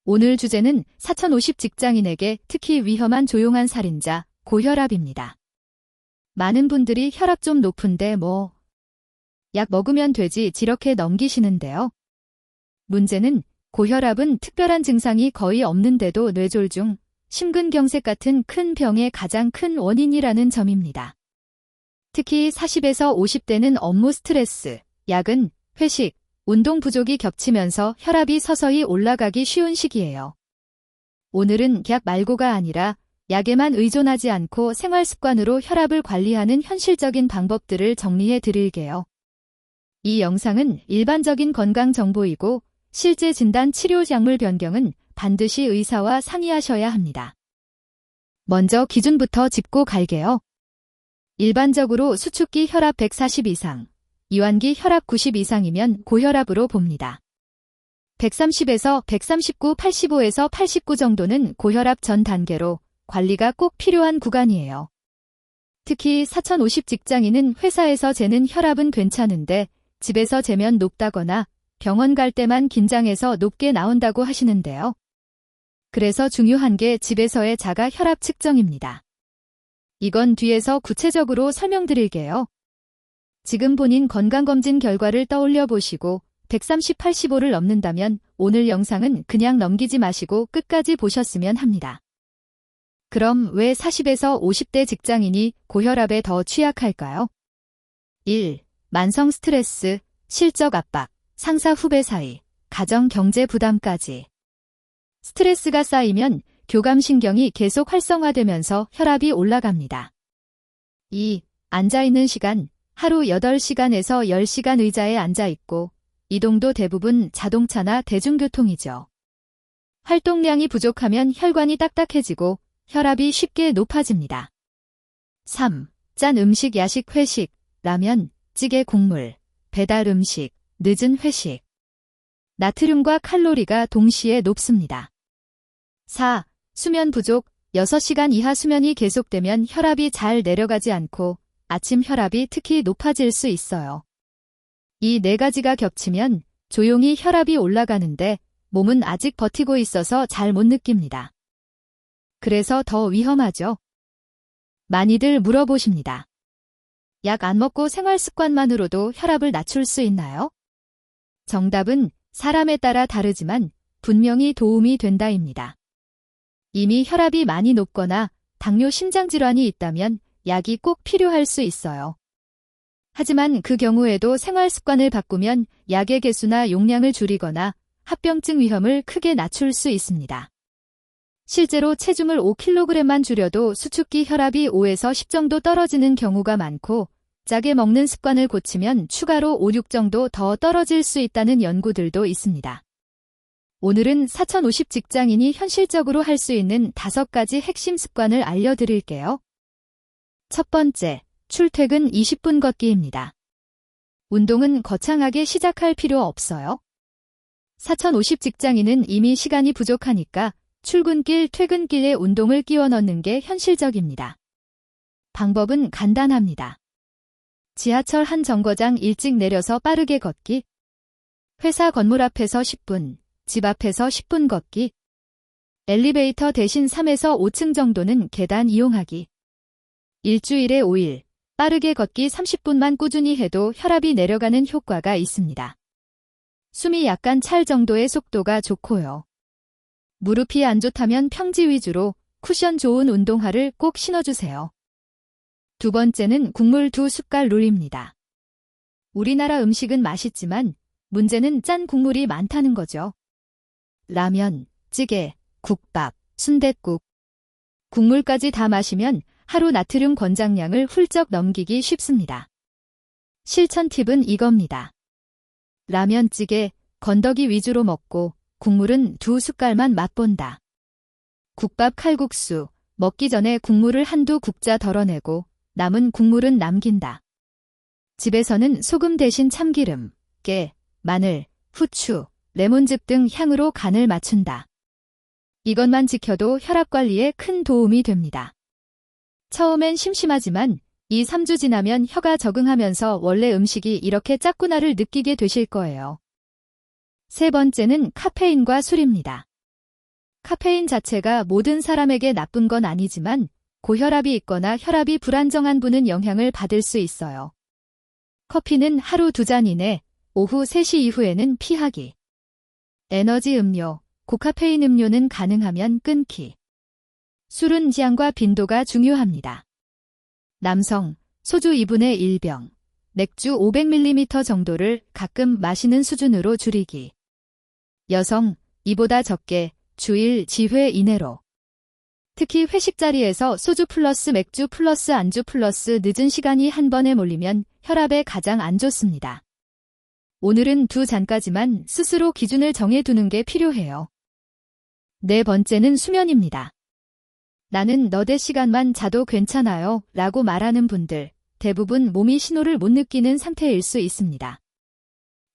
오늘 주제는 4050 직장인에게 특히 위험한 조용한 살인자, 고혈압입니다. 많은 분들이 혈압 좀 높은데 약 먹으면 되지 이렇게 넘기시는데요. 문제는 고혈압은 특별한 증상이 거의 없는데도 뇌졸중, 심근경색 같은 큰 병의 가장 큰 원인이라는 점입니다. 특히 40에서 50대는 업무 스트레스, 야근, 회식, 운동 부족이 겹치면서 혈압이 서서히 올라가기 쉬운 시기예요. 오늘은 약 말고가 아니라 약에만 의존하지 않고 생활 습관으로 혈압을 관리하는 현실적인 방법들을 정리해 드릴게요. 이 영상은 일반적인 건강 정보이고 실제 진단 치료 약물 변경은 반드시 의사와 상의하셔야 합니다. 먼저 기준부터 짚고 갈게요. 일반적으로 수축기 혈압 140 이상, 이완기 혈압 90 이상이면 고혈압으로 봅니다. 130에서 139, 85에서 89 정도는 고혈압 전 단계로 관리가 꼭 필요한 구간이에요. 특히 4050 직장인은 회사에서 재는 혈압은 괜찮은데 집에서 재면 높다거나 병원 갈 때만 긴장해서 높게 나온다고 하시는데요. 그래서 중요한 게 집에서의 자가 혈압 측정입니다. 이건 뒤에서 구체적으로 설명드릴게요. 지금 본인 건강검진 결과를 떠올려 보시고 130, 85를 넘는다면 오늘 영상은 그냥 넘기지 마시고 끝까지 보셨으면 합니다. 그럼 왜 40에서 50대 직장인이 고혈압에 더 취약할까요? 1. 만성 스트레스, 실적 압박, 상사 후배 사이, 가정 경제 부담까지. 스트레스가 쌓이면 교감신경이 계속 활성화되면서 혈압이 올라갑니다. 2. 앉아있는 시간, 하루 8시간에서 10시간 의자에 앉아있고 이동도 대부분 자동차나 대중교통이죠. 활동량이 부족하면 혈관이 딱딱해지고 혈압이 쉽게 높아집니다. 3. 짠 음식, 야식, 회식, 라면, 찌개, 국물, 배달 음식, 늦은 회식. 나트륨과 칼로리가 동시에 높습니다. 4. 수면 부족, 6시간 이하 수면이 계속되면 혈압이 잘 내려가지 않고 아침 혈압이 특히 높아질 수 있어요. 이 4가지가 겹치면 조용히 혈압이 올라가는데 몸은 아직 버티고 있어서 잘 못 느낍니다. 그래서 더 위험하죠. 많이들 물어보십니다. 약 안 먹고 생활 습관만으로도 혈압을 낮출 수 있나요? 정답은 사람에 따라 다르지만 분명히 도움이 된다입니다. 이미 혈압이 많이 높거나 당뇨 심장질환이 있다면 약이 꼭 필요할 수 있어요. 하지만 그 경우에도 생활 습관을 바꾸면 약의 개수나 용량을 줄이거나 합병증 위험을 크게 낮출 수 있습니다. 실제로 체중을 5kg만 줄여도 수축기 혈압이 5에서 10 정도 떨어지는 경우가 많고 짜게 먹는 습관을 고치면 추가로 5, 6 정도 더 떨어질 수 있다는 연구들도 있습니다. 오늘은 4050 직장인이 현실적으로 할 수 있는 5가지 핵심 습관을 알려드릴게요. 첫 번째, 출퇴근 20분 걷기입니다. 운동은 거창하게 시작할 필요 없어요. 4050 직장인은 이미 시간이 부족하니까 출근길, 퇴근길에 운동을 끼워 넣는 게 현실적입니다. 방법은 간단합니다. 지하철 한 정거장 일찍 내려서 빠르게 걷기, 회사 건물 앞에서 10분, 집 앞에서 10분 걷기, 엘리베이터 대신 3에서 5층 정도는 계단 이용하기. 일주일에 5일, 빠르게 걷기 30분만 꾸준히 해도 혈압이 내려가는 효과가 있습니다. 숨이 약간 찰 정도의 속도가 좋고요. 무릎이 안 좋다면 평지 위주로 쿠션 좋은 운동화를 꼭 신어주세요. 두 번째는 국물 2숟갈 룰입니다. 우리나라 음식은 맛있지만 문제는 짠 국물이 많다는 거죠. 라면, 찌개, 국밥, 순댓국. 국물까지 다 마시면 하루 나트륨 권장량을 훌쩍 넘기기 쉽습니다. 실천 팁은 이겁니다. 라면, 찌개, 건더기 위주로 먹고 국물은 2숟갈만 맛본다. 국밥, 칼국수, 먹기 전에 국물을 한두 국자 덜어내고 남은 국물은 남긴다. 집에서는 소금 대신 참기름, 깨, 마늘, 후추, 레몬즙 등 향으로 간을 맞춘다. 이것만 지켜도 혈압 관리에 큰 도움이 됩니다. 처음엔 심심하지만 2, 3주 지나면 혀가 적응하면서 원래 음식이 이렇게 짰구나를 느끼게 되실 거예요. 세 번째는 카페인과 술입니다. 카페인 자체가 모든 사람에게 나쁜 건 아니지만 고혈압이 있거나 혈압이 불안정한 분은 영향을 받을 수 있어요. 커피는 하루 2잔 이내, 오후 3시 이후에는 피하기. 에너지 음료, 고카페인 음료는 가능하면 끊기. 술은 취향과 빈도가 중요합니다. 남성, 소주 2분의 1병, 맥주 500ml 정도를 가끔 마시는 수준으로 줄이기. 여성, 이보다 적게, 주일 지회 이내로. 특히 회식 자리에서 소주 플러스 맥주 플러스 안주 플러스 늦은 시간이 한 번에 몰리면 혈압에 가장 안 좋습니다. 오늘은 2잔까지만 스스로 기준을 정해두는 게 필요해요. 네 번째는 수면입니다. 나는 너댓 시간만 자도 괜찮아요 라고 말하는 분들, 대부분 몸이 신호를 못 느끼는 상태일 수 있습니다.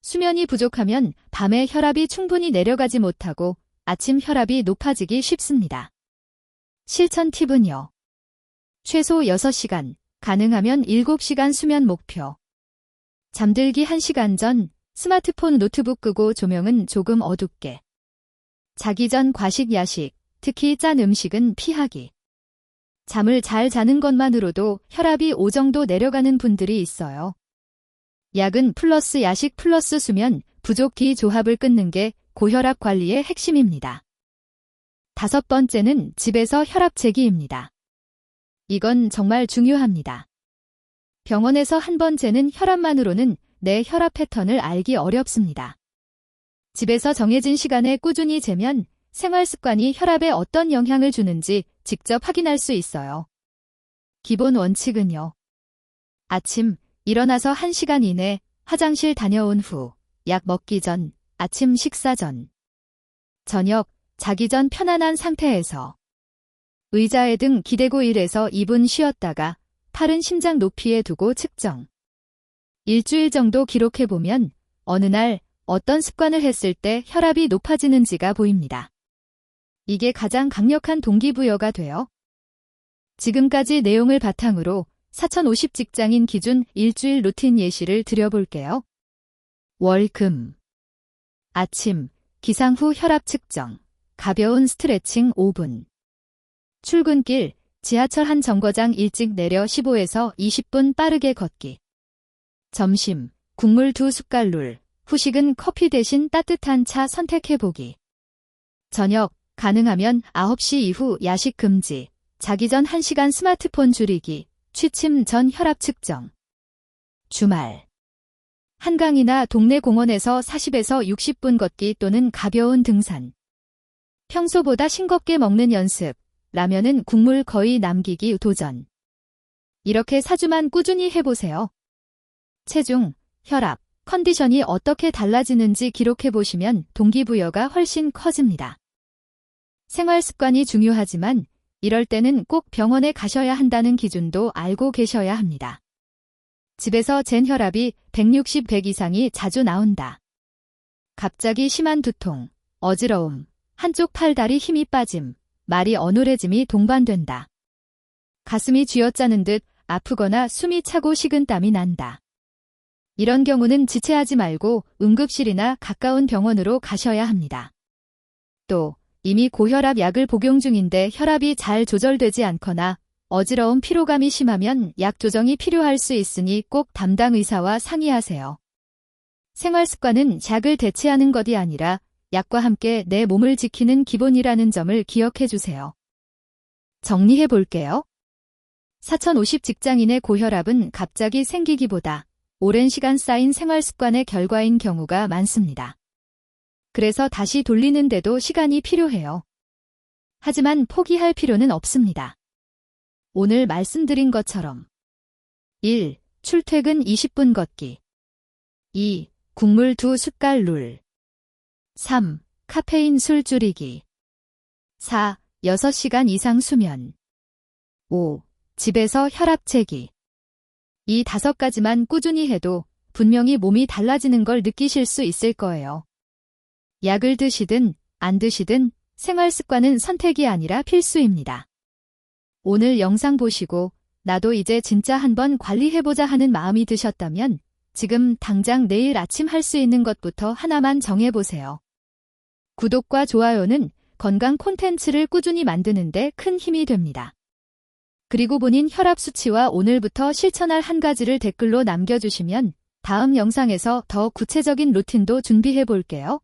수면이 부족하면 밤에 혈압이 충분히 내려가지 못하고 아침 혈압이 높아지기 쉽습니다. 실천 팁은요. 최소 6시간, 가능하면 7시간 수면 목표. 잠들기 1시간 전 스마트폰 노트북 끄고 조명은 조금 어둡게. 자기 전 과식 야식, 특히 짠 음식은 피하기. 잠을 잘 자는 것만으로도 혈압이 5 정도 내려가는 분들이 있어요. 야근 플러스 야식 플러스 수면, 부족기 조합을 끊는 게 고혈압 관리의 핵심입니다. 5번째는 집에서 혈압 재기입니다. 이건 정말 중요합니다. 병원에서 한 번 재는 혈압만으로는 내 혈압 패턴을 알기 어렵습니다. 집에서 정해진 시간에 꾸준히 재면 생활 습관이 혈압에 어떤 영향을 주는지 직접 확인할 수 있어요. 기본 원칙은요. 아침, 일어나서 1시간 이내, 화장실 다녀온 후, 약 먹기 전, 아침 식사 전. 저녁, 자기 전 편안한 상태에서. 의자에 등 기대고 1에서 2분 쉬었다가 팔은 심장 높이에 두고 측정. 일주일 정도 기록해보면 어느 날 어떤 습관을 했을 때 혈압이 높아지는지가 보입니다. 이게 가장 강력한 동기부여가 돼요. 지금까지 내용을 바탕으로 4050 직장인 기준 일주일 루틴 예시를 드려볼게요. 월, 금. 아침, 기상 후 혈압 측정. 가벼운 스트레칭 5분. 출근길, 지하철 한 정거장 일찍 내려 15에서 20분 빠르게 걷기. 점심, 국물 2숟갈. 후식은 커피 대신 따뜻한 차 선택해보기. 저녁, 가능하면 9시 이후 야식 금지. 자기 전 1시간 스마트폰 줄이기. 취침 전 혈압 측정. 주말. 한강이나 동네 공원에서 40에서 60분 걷기 또는 가벼운 등산. 평소보다 싱겁게 먹는 연습, 라면은 국물 거의 남기기 도전. 이렇게 4주만 꾸준히 해보세요. 체중, 혈압, 컨디션이 어떻게 달라지는지 기록해보시면 동기부여가 훨씬 커집니다. 생활 습관이 중요하지만 이럴 때는 꼭 병원에 가셔야 한다는 기준도 알고 계셔야 합니다. 집에서 잰 혈압이 160, 100 이상이 자주 나온다. 갑자기 심한 두통, 어지러움, 한쪽 팔 다리 힘이 빠짐, 말이 어눌해짐이 동반된다. 가슴이 쥐어짜는 듯 아프거나 숨이 차고 식은땀이 난다. 이런 경우는 지체하지 말고 응급실이나 가까운 병원으로 가셔야 합니다. 또 이미 고혈압 약을 복용 중인데 혈압이 잘 조절되지 않거나 어지러움 피로감이 심하면 약 조정이 필요할 수 있으니 꼭 담당 의사와 상의하세요. 생활 습관은 약을 대체하는 것이 아니라 약과 함께 내 몸을 지키는 기본이라는 점을 기억해 주세요. 정리해 볼게요. 4050 직장인의 고혈압은 갑자기 생기기보다 오랜 시간 쌓인 생활 습관의 결과인 경우가 많습니다. 그래서 다시 돌리는데도 시간이 필요해요. 하지만 포기할 필요는 없습니다. 오늘 말씀드린 것처럼 1. 출퇴근 20분 걷기 2. 국물 2숟갈 룰 3. 카페인 술 줄이기 4. 6시간 이상 수면 5. 집에서 혈압 재기 이 5가지만 꾸준히 해도 분명히 몸이 달라지는 걸 느끼실 수 있을 거예요. 약을 드시든 안 드시든 생활 습관은 선택이 아니라 필수입니다. 오늘 영상 보시고 나도 이제 진짜 한번 관리해보자 하는 마음이 드셨다면 지금 당장 내일 아침 할 수 있는 것부터 하나만 정해보세요. 구독과 좋아요는 건강 콘텐츠를 꾸준히 만드는데 큰 힘이 됩니다. 그리고 본인 혈압 수치와 오늘부터 실천할 한 가지를 댓글로 남겨주시면 다음 영상에서 더 구체적인 루틴도 준비해 볼게요.